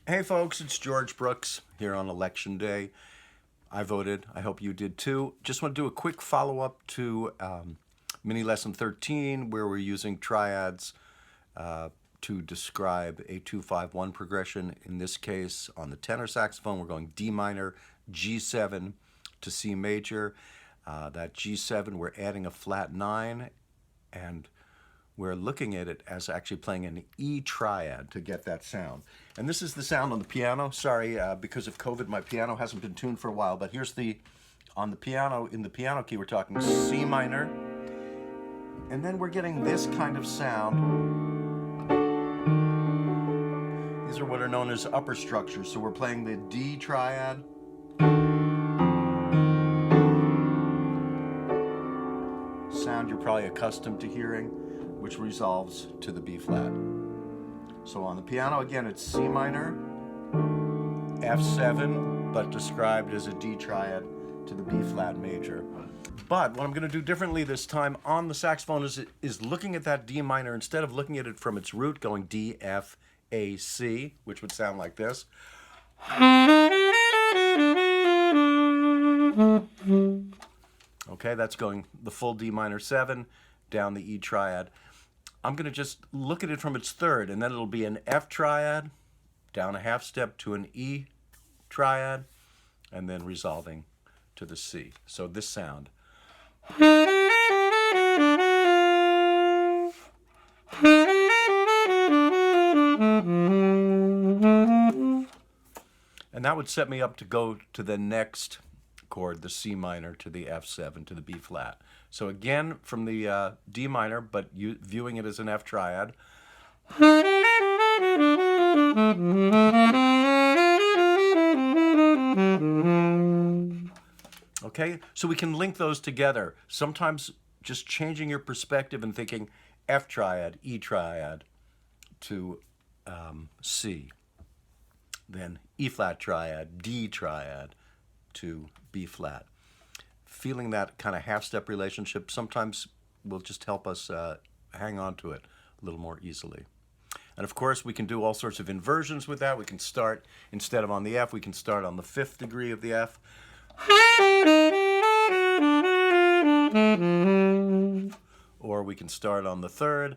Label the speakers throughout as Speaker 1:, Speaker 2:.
Speaker 1: Hey folks, it's George Brooks here on Election Day. I voted. I hope you did too. Just want to do a quick follow-up to mini lesson 13 where we're using triads to describe a 2-5-1 progression. In this case, on the tenor saxophone, we're going D minor, G7 to C major. That G7, we're adding a flat 9, and we're looking at it as actually playing an E triad to get that sound. And this is the sound on the piano. Sorry, because of COVID, my piano hasn't been tuned for a while, but here's on the piano, in the piano key, we're talking C minor, and then we're getting this kind of sound. These are what are known as upper structures. So we're playing the D triad, sound you're probably accustomed to hearing, which resolves to the B flat. So on the piano, again, it's C minor, F7, but described as a D triad to the B flat major. But what I'm going to do differently this time on the saxophone is looking at that D minor, instead of looking at it from its root, going D, F, A, C, which would sound like this. Okay, that's going the full D minor 7 down the E triad. I'm going to just look at it from its third, and then it'll be an F triad, down a half step to an E triad, and then resolving to the C. So this sound. And that would set me up to go to the next chord, the C minor, to the F7, to the B flat. So again, from the D minor, but viewing it as an F triad. Okay, so we can link those together. Sometimes just changing your perspective and thinking F triad, E triad to C. Then E flat triad, D triad to B flat. Feeling that kind of half-step relationship sometimes will just help us hang on to it a little more easily. And of course, we can do all sorts of inversions with that. We can start, instead of on the F, we can start on the 5th degree of the F. Or we can start on the 3rd.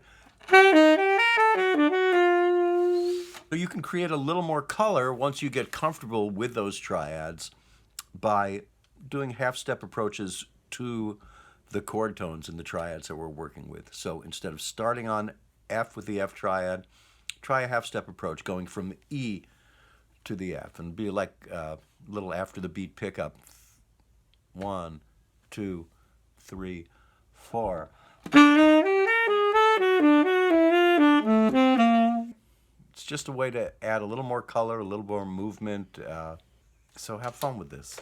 Speaker 1: So you can create a little more color once you get comfortable with those triads by doing half-step approaches to the chord tones in the triads that we're working with. So instead of starting on F with the F triad, try a half-step approach, going from E to the F, and be like a little after the beat pickup. 1, 2, 3, 4. It's just a way to add a little more color, a little more movement. So have fun with this.